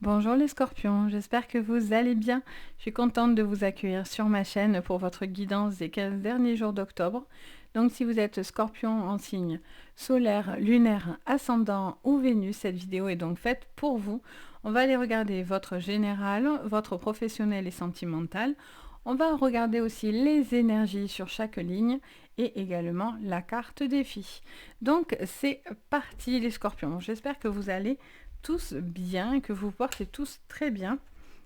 Bonjour les scorpions, j'espère que vous allez bien. Je suis contente de vous accueillir sur ma chaîne pour votre guidance des 15 derniers jours d'octobre. Donc si vous êtes scorpion en signe solaire, lunaire, ascendant ou Vénus, cette vidéo est donc faite pour vous. On va aller regarder votre général, votre professionnel et sentimental. On va regarder aussi les énergies sur chaque ligne et également la carte défi. Donc c'est parti les scorpions, j'espère que vous allez tous bien, que vous portez tous très bien,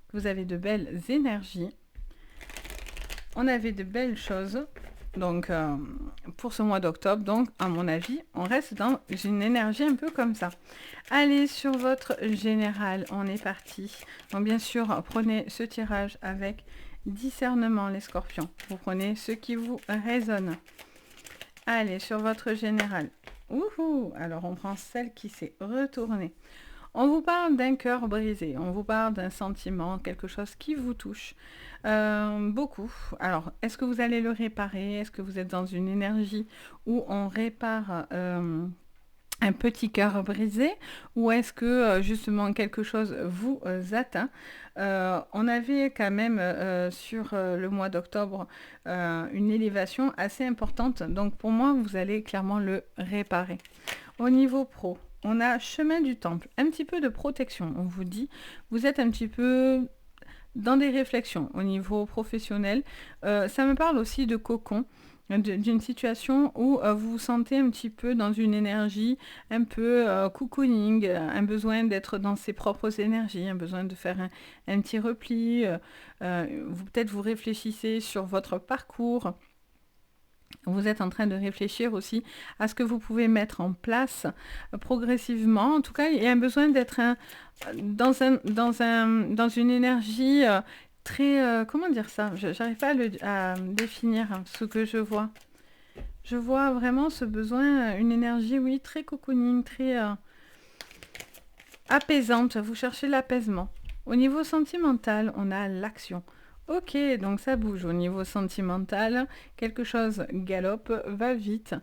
que vous avez de belles énergies. On avait de belles choses donc pour ce mois d'octobre, donc à mon avis on reste dans une énergie un peu comme ça. Allez sur votre général, on est parti. Donc bien sûr prenez ce tirage avec discernement les scorpions, vous prenez ce qui vous résonne. Allez sur votre général. Ouhou, alors on prend celle qui s'est retournée. On vous parle d'un cœur brisé, on vous parle d'un sentiment, quelque chose qui vous touche beaucoup. Alors, est-ce que vous allez le réparer? Est-ce que vous êtes dans une énergie où on répare un petit cœur brisé? Ou est-ce que justement quelque chose vous atteint? On avait quand même sur le mois d'octobre une élévation assez importante. Donc pour moi, vous allez clairement le réparer. Au niveau pro, on a chemin du temple, un petit peu de protection. On vous dit, vous êtes un petit peu dans des réflexions au niveau professionnel. Ça me parle aussi de cocon, d'une situation où vous vous sentez un petit peu dans une énergie un peu cocooning, un besoin d'être dans ses propres énergies, un besoin de faire un petit repli. Peut-être vous réfléchissez sur votre parcours. Vous êtes en train de réfléchir aussi à ce que vous pouvez mettre en place progressivement. En tout cas, il y a un besoin d'être dans une énergie très... comment dire ça? J'arrive pas à définir ce que je vois. Je vois vraiment ce besoin, une énergie, oui, très cocooning, très apaisante. Vous cherchez l'apaisement. Au niveau sentimental, on a l'action. Ok, donc ça bouge au niveau sentimental, quelque chose galope, va vite.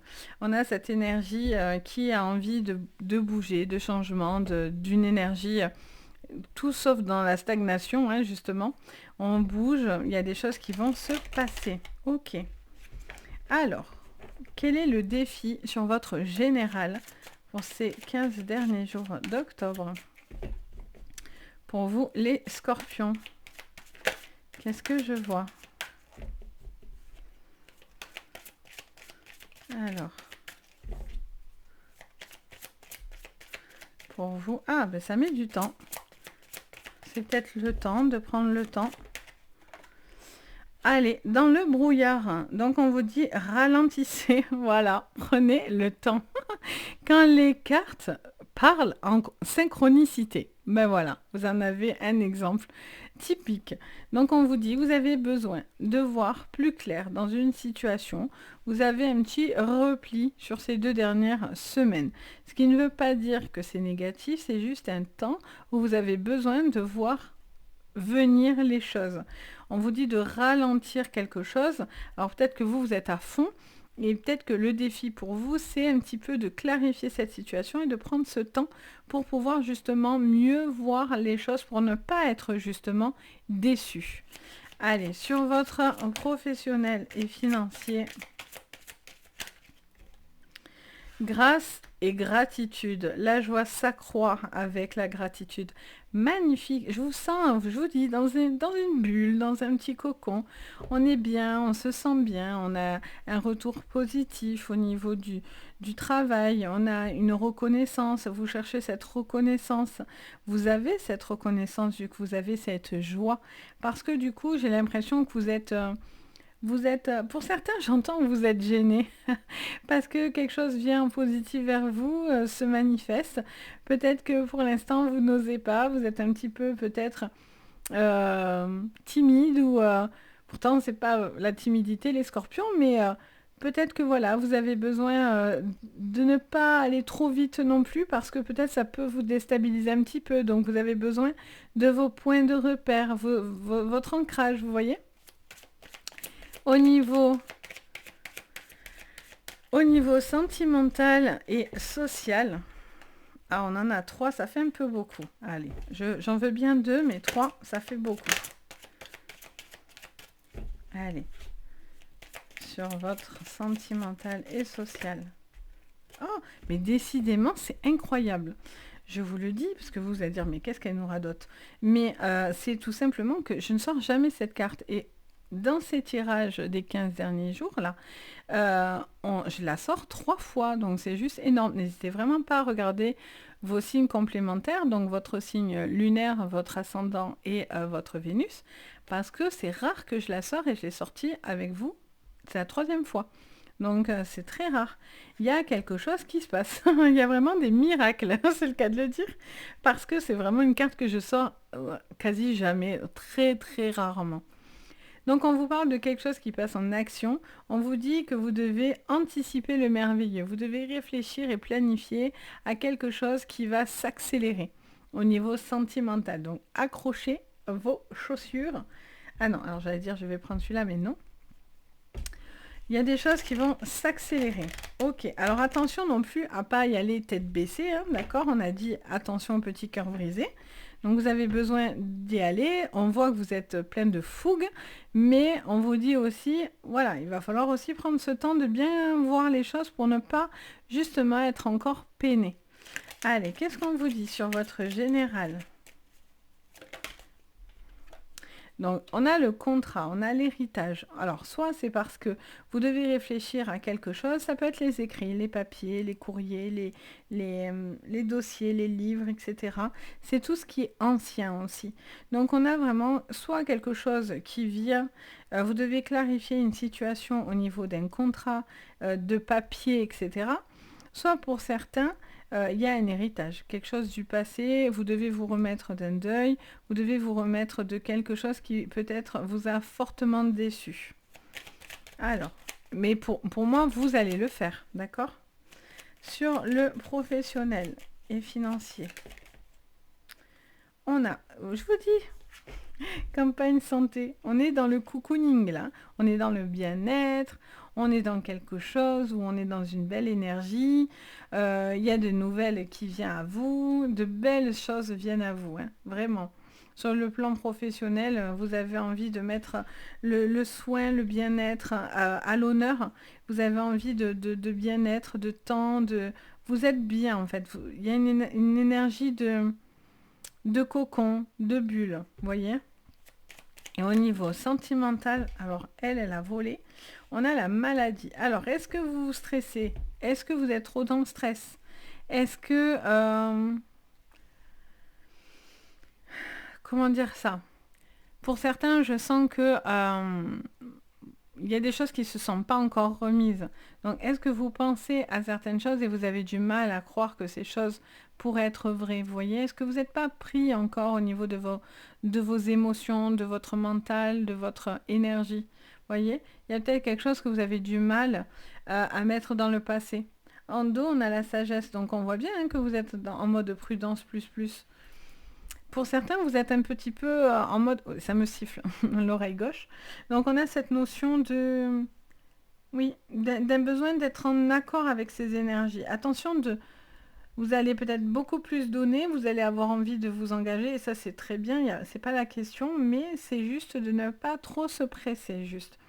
On a cette énergie qui a envie de bouger, de changement, d'une énergie, tout sauf dans la stagnation, hein, justement. On bouge, il y a des choses qui vont se passer. Ok. Alors, quel est le défi sur votre général pour ces 15 derniers jours d'octobre? Pour vous, les scorpions. Qu'est-ce que je vois? Alors, pour vous, ah, ben ça met du temps. C'est peut-être le temps de prendre le temps. Allez, dans le brouillard, donc on vous dit ralentissez, voilà, prenez le temps. Quand les cartes parlent en synchronicité, ben voilà, vous en avez un exemple typique. Donc on vous dit, vous avez besoin de voir plus clair dans une situation. Vous avez un petit repli sur ces 2 dernières semaines. Ce qui ne veut pas dire que c'est négatif, c'est juste un temps où vous avez besoin de voir venir les choses. On vous dit de ralentir quelque chose. Alors peut-être que vous êtes à fond, et peut-être que le défi pour vous, c'est un petit peu de clarifier cette situation et de prendre ce temps pour pouvoir justement mieux voir les choses, pour ne pas être justement déçu. Allez, sur votre professionnel et financier, grâce et gratitude. La joie s'accroît avec la gratitude. Magnifique. Je vous sens, je vous dis, dans une bulle, dans un petit cocon. On est bien, on se sent bien. On a un retour positif au niveau du travail. On a une reconnaissance. Vous cherchez cette reconnaissance. Vous avez cette reconnaissance vu que vous avez cette joie. Parce que du coup, j'ai l'impression que vous êtes, pour certains, j'entends que vous êtes gêné parce que quelque chose vient en positif vers vous, se manifeste. Peut-être que pour l'instant, vous n'osez pas, vous êtes un petit peu peut-être timide ou... pourtant, c'est pas la timidité, les scorpions, mais peut-être que voilà, vous avez besoin de ne pas aller trop vite non plus parce que peut-être ça peut vous déstabiliser un petit peu. Donc, vous avez besoin de vos points de repère, votre ancrage, vous voyez? Au niveau Au niveau sentimental et social, Ah, on en a 3, ça fait un peu beaucoup. Allez, j'en veux bien 2, mais 3, ça fait beaucoup. Allez, sur votre sentimental et social. Oh, mais décidément, c'est incroyable. Je vous le dis, parce que vous allez dire, mais qu'est-ce qu'elle nous radote? Mais c'est tout simplement que je ne sors jamais cette carte. Et dans ces tirages des 15 derniers jours, là, je la sors 3 fois, donc c'est juste énorme. N'hésitez vraiment pas à regarder vos signes complémentaires, donc votre signe lunaire, votre ascendant et votre Vénus, parce que c'est rare que je la sors et je l'ai sortie avec vous. C'est la 3e fois. Donc c'est très rare. Il y a quelque chose qui se passe. Il y a vraiment des miracles, c'est le cas de le dire, parce que c'est vraiment une carte que je sors quasi jamais, très très rarement. Donc on vous parle de quelque chose qui passe en action. On vous dit que vous devez anticiper le merveilleux. Vous devez réfléchir et planifier à quelque chose qui va s'accélérer au niveau sentimental. Donc accrochez vos chaussures. Ah non, alors j'allais dire je vais prendre celui-là, mais non. Il y a des choses qui vont s'accélérer. Ok, alors attention non plus à pas y aller tête baissée, hein, d'accord? On a dit attention au petit cœur brisé. Donc vous avez besoin d'y aller. On voit que vous êtes plein de fougue, mais on vous dit aussi, voilà, il va falloir aussi prendre ce temps de bien voir les choses pour ne pas justement être encore peiné. Allez, qu'est-ce qu'on vous dit sur votre général? Donc, on a le contrat, on a l'héritage. Alors, soit c'est parce que vous devez réfléchir à quelque chose, ça peut être les écrits, les papiers, les courriers, les dossiers, les livres, etc. C'est tout ce qui est ancien aussi. Donc, on a vraiment soit quelque chose qui vient, vous devez clarifier une situation au niveau d'un contrat, de papier, etc. Soit pour certains, il y a un héritage, quelque chose du passé, vous devez vous remettre d'un deuil, vous devez vous remettre de quelque chose qui peut-être vous a fortement déçu. Alors, mais pour moi, vous allez le faire, d'accord? Sur le professionnel et financier, on a, je vous dis, campagne santé, on est dans le cocooning là, on est dans le bien-être, on est dans quelque chose où on est dans une belle énergie, il y a de nouvelles qui viennent à vous, de belles choses viennent à vous, hein, vraiment. Sur le plan professionnel, vous avez envie de mettre le soin, le bien-être à l'honneur, vous avez envie de bien-être, de temps, vous êtes bien en fait, il y a une énergie de cocon, de bulle, vous voyez? Et au niveau sentimental, alors elle a volé. On a la maladie. Alors, est-ce que vous vous stressez? Est-ce que vous êtes trop dans le stress? Est-ce que... comment dire ça? Pour certains, je sens que il y a des choses qui ne se sont pas encore remises. Donc, est-ce que vous pensez à certaines choses et vous avez du mal à croire que ces choses pourraient être vraies? Vous voyez, est-ce que vous n'êtes pas pris encore au niveau de vos émotions, de votre mental, de votre énergie? Vous voyez, il y a peut-être quelque chose que vous avez du mal à mettre dans le passé. En dos, on a la sagesse, donc on voit bien hein, que vous êtes en mode prudence plus plus. Pour certains, vous êtes un petit peu en mode... oh, ça me siffle, l'oreille gauche. Donc on a cette notion de... Oui, d'un besoin d'être en accord avec ces énergies. Attention, vous allez peut-être beaucoup plus donner, vous allez avoir envie de vous engager, et ça c'est très bien, c'est pas la question, mais c'est juste de ne pas trop se presser, juste.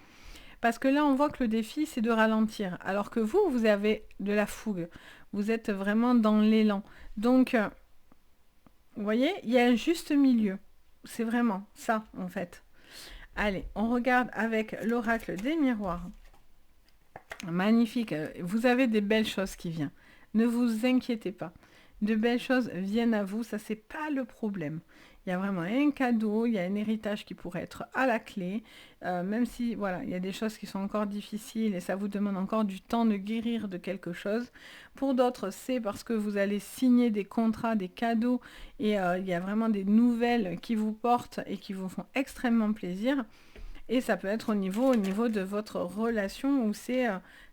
Parce que là, on voit que le défi, c'est de ralentir. Alors que vous avez de la fougue. Vous êtes vraiment dans l'élan. Donc... vous voyez, il y a un juste milieu. C'est vraiment ça, en fait. Allez, on regarde avec l'oracle des miroirs. Magnifique. Vous avez des belles choses qui viennent. Ne vous inquiétez pas. De belles choses viennent à vous. Ça, c'est pas le problème. Il y a vraiment un cadeau, il y a un héritage qui pourrait être à la clé, même si voilà, il y a des choses qui sont encore difficiles et ça vous demande encore du temps de guérir de quelque chose. Pour d'autres, c'est parce que vous allez signer des contrats, des cadeaux et il y a vraiment des nouvelles qui vous portent et qui vous font extrêmement plaisir. Et ça peut être au niveau de votre relation où c'est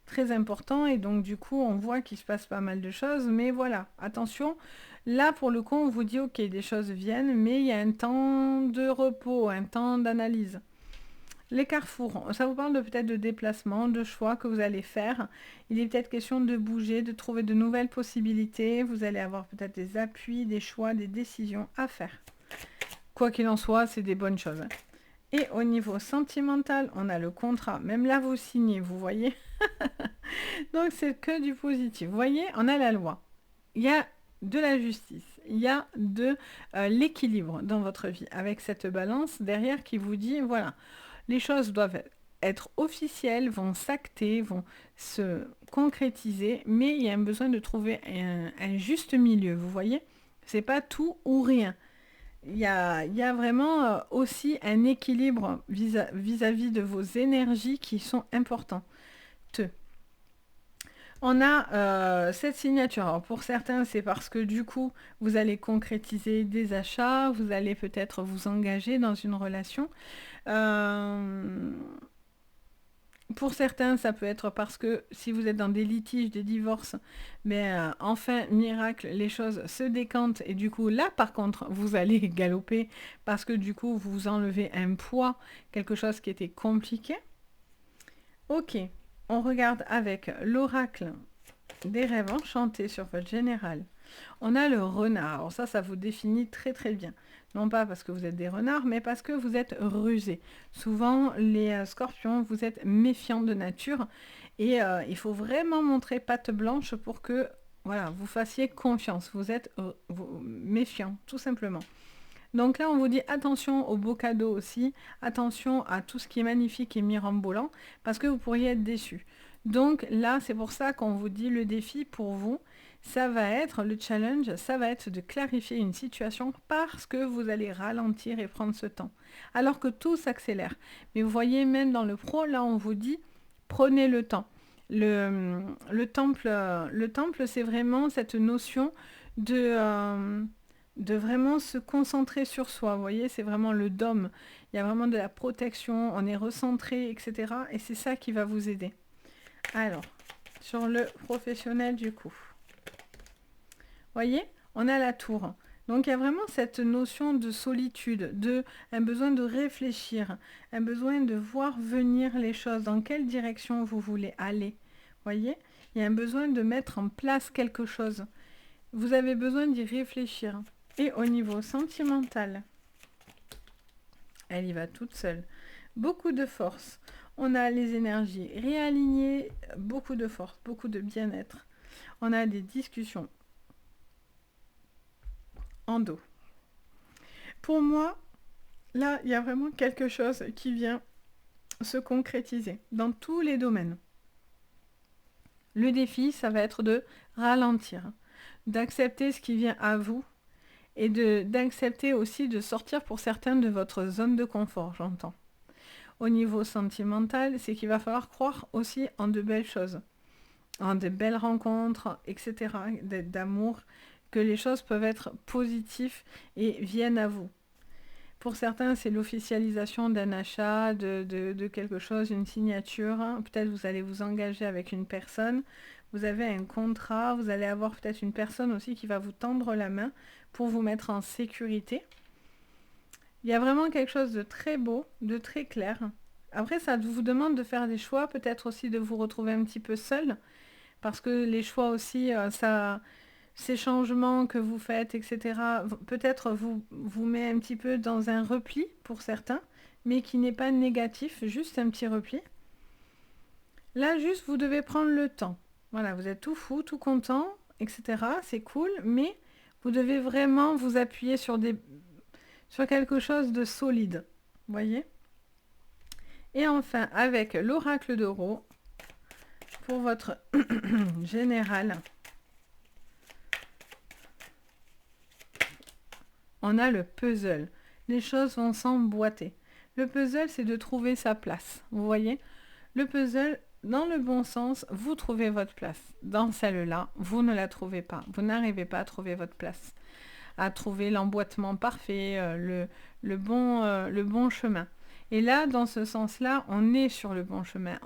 très important et donc du coup on voit qu'il se passe pas mal de choses. Mais voilà, attention, là pour le coup on vous dit ok des choses viennent mais il y a un temps de repos, un temps d'analyse. Les carrefours, ça vous parle de peut-être de déplacement, de choix que vous allez faire. Il est peut-être question de bouger, de trouver de nouvelles possibilités. Vous allez avoir peut-être des appuis, des choix, des décisions à faire. Quoi qu'il en soit, c'est des bonnes choses. Et au niveau sentimental, on a le contrat. Même là, vous signez, vous voyez. Donc, c'est que du positif. Vous voyez, on a la loi. Il y a de la justice. Il y a de l'équilibre dans votre vie. Avec cette balance derrière qui vous dit, voilà, les choses doivent être officielles, vont s'acter, vont se concrétiser, mais il y a un besoin de trouver un juste milieu, vous voyez. C'est pas tout ou rien. Il y a vraiment aussi un équilibre vis-à-vis de vos énergies qui sont importantes. On a cette signature. Alors pour certains, c'est parce que du coup, vous allez concrétiser des achats, vous allez peut-être vous engager dans une relation. Euh, pour certains, ça peut être parce que si vous êtes dans des litiges, des divorces, mais enfin, miracle, les choses se décantent et du coup, là, par contre, vous allez galoper parce que du coup, vous enlevez un poids, quelque chose qui était compliqué. Ok, on regarde avec l'oracle des rêves enchantés sur votre général. On a le renard. Alors ça vous définit très très bien. Non pas parce que vous êtes des renards, mais parce que vous êtes rusés. Souvent, les scorpions, vous êtes méfiants de nature. Et il faut vraiment montrer patte blanche pour que voilà, vous fassiez confiance. Vous êtes méfiants, tout simplement. Donc là, on vous dit attention aux beaux cadeaux aussi, attention à tout ce qui est magnifique et mirambolant, parce que vous pourriez être déçu. Donc là, c'est pour ça qu'on vous dit le défi pour vous, ça va être, le challenge, ça va être de clarifier une situation parce que vous allez ralentir et prendre ce temps. Alors que tout s'accélère. Mais vous voyez, même dans le pro, là, on vous dit, prenez le temps. Le temple, c'est vraiment cette notion de vraiment se concentrer sur soi. Vous voyez, c'est vraiment le dôme. Il y a vraiment de la protection, on est recentré, etc. Et c'est ça qui va vous aider. Alors, sur le professionnel du coup. Voyez, on a la tour. Donc il y a vraiment cette notion de solitude, un besoin de réfléchir, un besoin de voir venir les choses, dans quelle direction vous voulez aller. Voyez, il y a un besoin de mettre en place quelque chose. Vous avez besoin d'y réfléchir. Et au niveau sentimental, elle y va toute seule. Beaucoup de force. On a les énergies réalignées, beaucoup de force, beaucoup de bien-être. On a des discussions en dos. Pour moi, là, il y a vraiment quelque chose qui vient se concrétiser dans tous les domaines. Le défi, ça va être de ralentir, d'accepter ce qui vient à vous et d'accepter aussi de sortir pour certains de votre zone de confort, j'entends. Au niveau sentimental, c'est qu'il va falloir croire aussi en de belles choses, en de belles rencontres, etc., d'amour, que les choses peuvent être positives et viennent à vous. Pour certains, c'est l'officialisation d'un achat, de quelque chose, une signature. Peut-être vous allez vous engager avec une personne, vous avez un contrat, vous allez avoir peut-être une personne aussi qui va vous tendre la main pour vous mettre en sécurité. Il y a vraiment quelque chose de très beau, de très clair. Après, ça vous demande de faire des choix, peut-être aussi de vous retrouver un petit peu seul, parce que les choix aussi, ces changements que vous faites, etc., peut-être vous met un petit peu dans un repli pour certains, mais qui n'est pas négatif, juste un petit repli. Là, juste, vous devez prendre le temps. Voilà, vous êtes tout fou, tout content, etc., c'est cool, mais vous devez vraiment vous appuyer sur quelque chose de solide. Vous voyez? Et enfin, avec l'oracle d'Euro, pour votre général, on a le puzzle. Les choses vont s'emboîter. Le puzzle, c'est de trouver sa place. Vous voyez? Le puzzle, dans le bon sens, vous trouvez votre place. Dans celle-là, vous ne la trouvez pas. Vous n'arrivez pas à trouver votre place. À trouver l'emboîtement parfait, le bon chemin. Et là, dans ce sens-là, on est sur le bon chemin.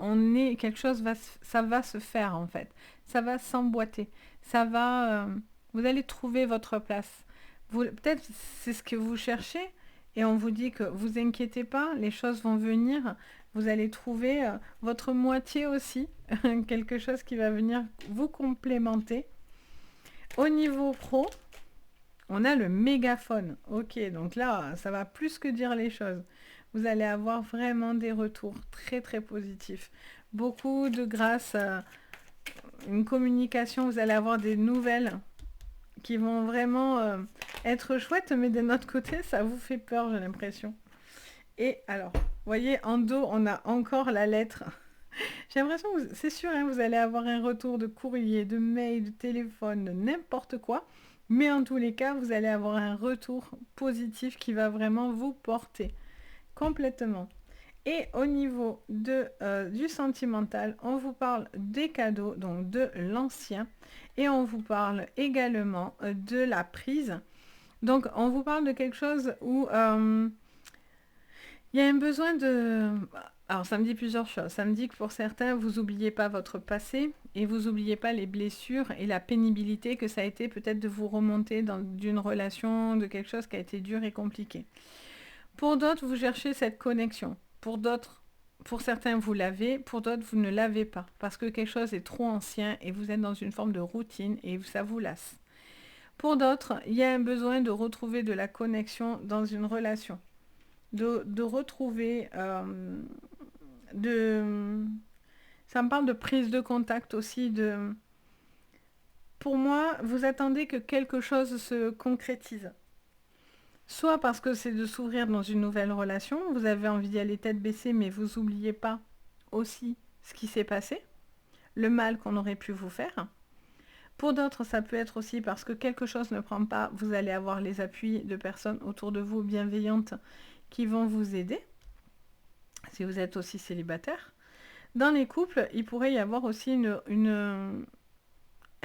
Ça va se faire en fait. Ça va s'emboîter. Vous allez trouver votre place. Peut-être c'est ce que vous cherchez, Et on vous dit que vous inquiétez pas, les choses vont venir. Vous allez trouver votre moitié aussi, quelque chose qui va venir vous complémenter. Au niveau pro, on a le mégaphone. Ok, donc là, ça va plus que dire les choses. Vous allez avoir vraiment des retours très très positifs. Beaucoup de grâce à une communication, vous allez avoir des nouvelles qui vont vraiment être chouettes, mais d'un autre côté, ça vous fait peur, j'ai l'impression. Et alors, vous voyez, en dos, on a encore la lettre. J'ai l'impression que c'est sûr, hein, vous allez avoir un retour de courrier, de mail, de téléphone, de n'importe quoi. Mais en tous les cas, vous allez avoir un retour positif qui va vraiment vous porter complètement. Et au niveau du sentimental, on vous parle des cadeaux, donc de l'ancien. Et on vous parle également de la prise. Donc, on vous parle de quelque chose où il y a un besoin de... Alors, ça me dit plusieurs choses. Ça me dit que pour certains, vous n'oubliez pas votre passé et vous n'oubliez pas les blessures et la pénibilité que ça a été peut-être de vous remonter d'une relation, de quelque chose qui a été dur et compliqué. Pour d'autres, vous cherchez cette connexion. Pour d'autres, pour certains, vous l'avez. Pour d'autres, vous ne l'avez pas parce que quelque chose est trop ancien et vous êtes dans une forme de routine et ça vous lasse. Pour d'autres, il y a un besoin de retrouver de la connexion dans une relation. De retrouver... ça me parle de prise de contact aussi. Pour moi, vous attendez que quelque chose se concrétise. Soit parce que c'est de s'ouvrir dans une nouvelle relation, vous avez envie d'y aller tête baissée, mais vous n'oubliez pas aussi ce qui s'est passé, le mal qu'on aurait pu vous faire. Pour d'autres, ça peut être aussi parce que quelque chose ne prend pas, vous allez avoir les appuis de personnes autour de vous bienveillantes qui vont vous aider, si vous êtes aussi célibataire. Dans les couples, il pourrait y avoir aussi un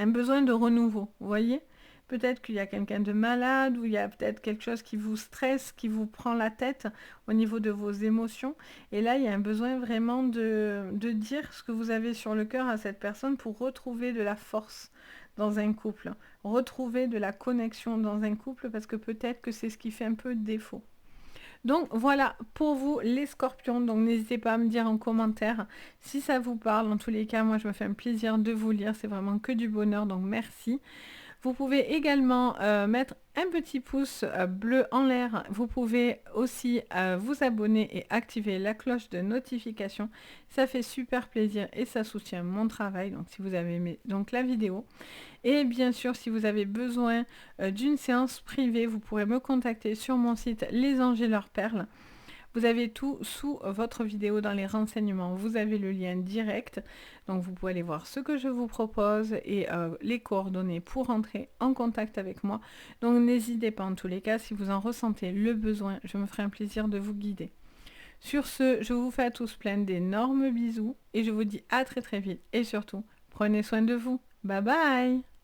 besoin de renouveau, vous voyez? Peut-être qu'il y a quelqu'un de malade ou il y a peut-être quelque chose qui vous stresse, qui vous prend la tête au niveau de vos émotions. Et là, il y a un besoin vraiment de dire ce que vous avez sur le cœur à cette personne pour retrouver de la force dans un couple, retrouver de la connexion dans un couple parce que peut-être que c'est ce qui fait un peu défaut. Donc voilà pour vous les scorpions, donc n'hésitez pas à me dire en commentaire si ça vous parle. En tous les cas, moi je me fais un plaisir de vous lire, c'est vraiment que du bonheur, donc merci. Vous pouvez également mettre un petit pouce bleu en l'air. Vous pouvez aussi vous abonner et activer la cloche de notification. Ça fait super plaisir et ça soutient mon travail. Donc si vous avez aimé donc, la vidéo. Et bien sûr, si vous avez besoin d'une séance privée, vous pourrez me contacter sur mon site Les Anges et leurs perles. Vous avez tout sous votre vidéo dans les renseignements. Vous avez le lien direct. Donc vous pouvez aller voir ce que je vous propose et les coordonnées pour entrer en contact avec moi. Donc n'hésitez pas en tous les cas, si vous en ressentez le besoin, je me ferai un plaisir de vous guider. Sur ce, je vous fais à tous plein d'énormes bisous et je vous dis à très très vite. Et surtout, prenez soin de vous. Bye bye!